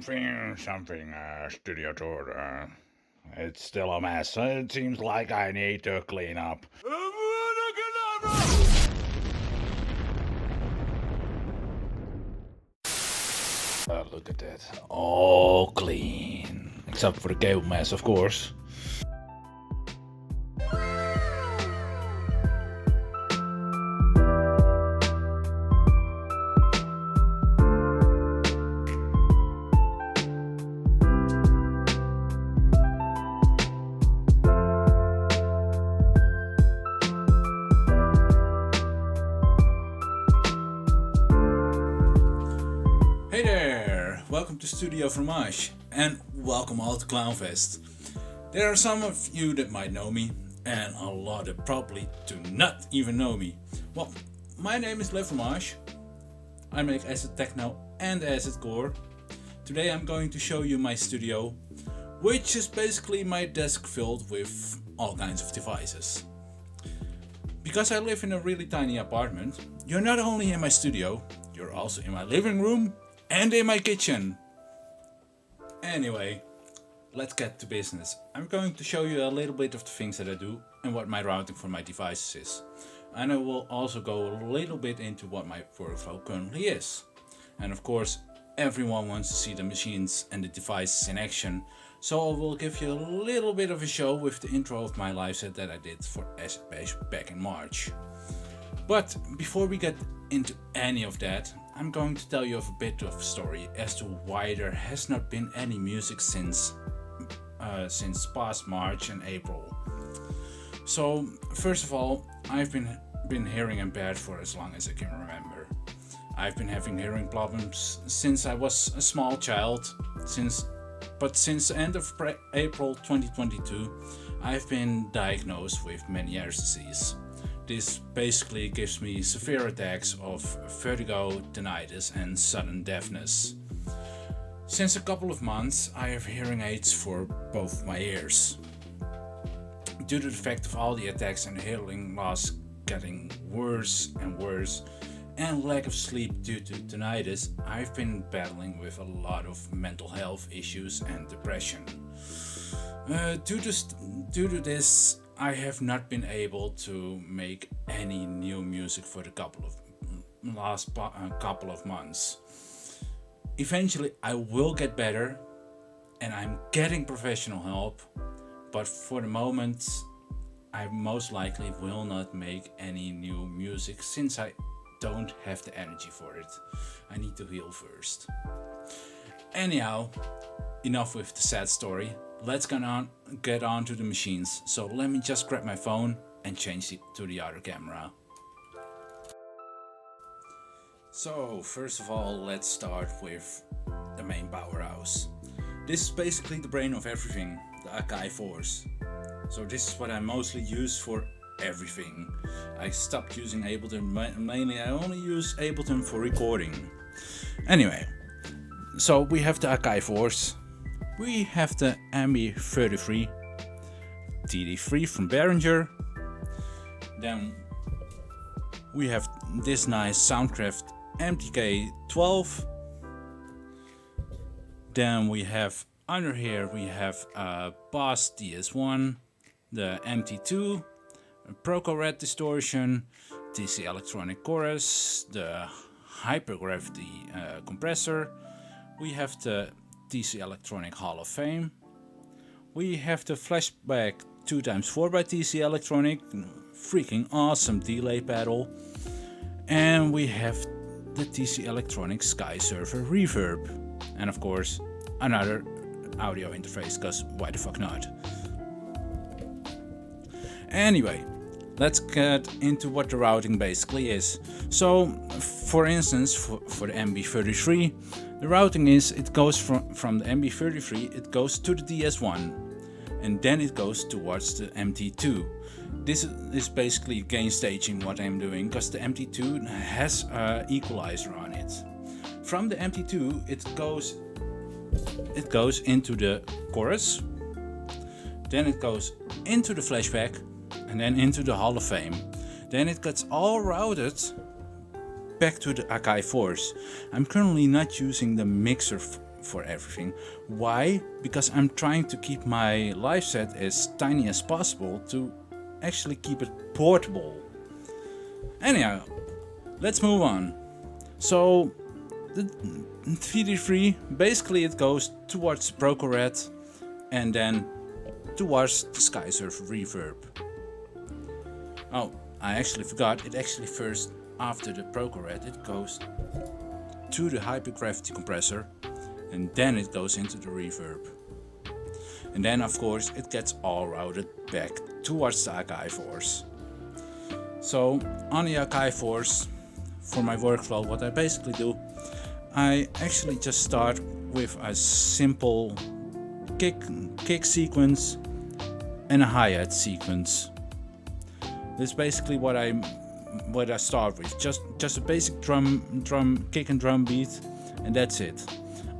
something studio tour. It's still a mess. It seems like I need to clean up. Look at that. All clean. Except for the cable mess, of course. Hey there! Welcome to Studio FROMAGE and welcome all to CLOWNFEST. There are some of you that might know me and a lot that probably do not even know me. Well, my name is FROMAGE. I make acid techno and acid core. Today I'm going to show you my studio, which is basically my desk filled with all kinds of devices. Because I live in a really tiny apartment, you're not only in my studio, you're also in my living room and in my kitchen. Anyway, let's get to business. I'm going to show you a little bit of the things that I do and what my routing for my devices is. And I will also go a little bit into what my workflow currently is. And of course, everyone wants to see the machines and the devices in action. So I will give you a little bit of a show with the intro of my live set that I did for Acid Bash back in March. But before we get into any of that, I'm going to tell you a bit of a story as to why there has not been any music since past March and April. So first of all, I've been hearing impaired for as long as I can remember. I've been having hearing problems since I was a small child. But since the end of April 2022, I've been diagnosed with Meniere's disease. This basically gives me severe attacks of vertigo, tinnitus and sudden deafness. Since a couple of months I have hearing aids for both my ears. Due to the fact of all the attacks and hearing loss getting worse and worse and lack of sleep due to tinnitus, I've been battling with a lot of mental health issues and depression. Due to this, I have not been able to make any new music for the last couple of months. Eventually I will get better and I'm getting professional help, but for the moment I most likely will not make any new music since I don't have the energy for it. I need to heal first. Anyhow, enough with the sad story. Let's get on to the machines. So let me just grab my phone and change it to the other camera. So first of all, let's start with the main powerhouse. This is basically the brain of everything, the Akai Force. So this is what I mostly use for everything. I stopped using Ableton, mainly I only use Ableton for recording. Anyway, so we have the Akai Force. We have the MB33, TD3 from Behringer. Then we have this nice Soundcraft MTK12. Then we have under here we have Boss DS1, the MT2, Proco Red Distortion, TC Electronic Chorus, the Hypergravity compressor. We have the TC Electronic Hall of Fame. We have the Flashback 2x4 by TC Electronic, freaking awesome delay pedal. And we have the TC Electronic Sky Surfer Reverb. And of course, another audio interface, cause why the fuck not? Anyway, let's get into what the routing basically is. So, for instance, for the MB33, the routing is, it goes from the MB33, it goes to the DS1, and then it goes towards the MT2. This is basically gain staging what I'm doing, because the MT2 has an equalizer on it. From the MT2, it goes into the chorus, then it goes into the flashback, and then into the Hall of Fame. Then it gets all routed back to the Akai Force. I'm currently not using the mixer for everything. Why? Because I'm trying to keep my live set as tiny as possible to actually keep it portable. Anyhow, let's move on. So the VD3, basically it goes towards the Proco Red and then towards the Skysurf reverb. Oh, I actually forgot, it actually first, after the Proco Red, it goes to the hypergravity compressor and then it goes into the reverb. And then of course it gets all routed back towards the Akai Force. So on the Akai Force, for my workflow, what I basically do, I actually just start with a simple kick sequence and a hi-hat sequence. This is basically what I start with. Just a basic drum kick and drum beat, and that's it.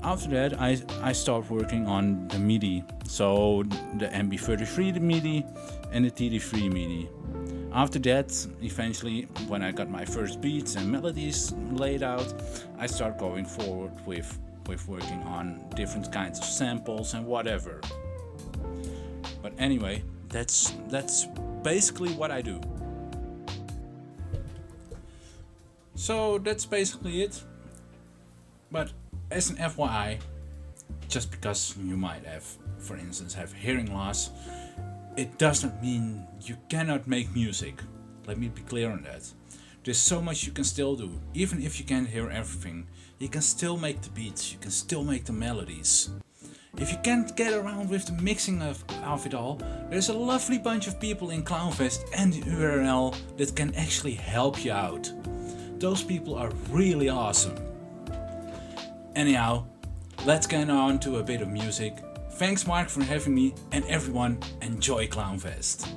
After that, I start working on the MIDI. So the MB33 MIDI and the TD3 MIDI. After that, eventually, when I got my first beats and melodies laid out, I start going forward with working on different kinds of samples and whatever. But anyway, that's basically what I do. So that's basically it. But as an FYI, just because you might have, for instance, have hearing loss, it does not mean you cannot make music. Let me be clear on that. There's so much you can still do. Even if you can't hear everything, you can still make the beats, you can still make the melodies. If you can't get around with the mixing of it all, there's a lovely bunch of people in CLOWNFEST and the URL that can actually help you out. Those people are really awesome. Anyhow, let's get on to a bit of music. Thanks Mark for having me, and everyone enjoy CLOWNFEST.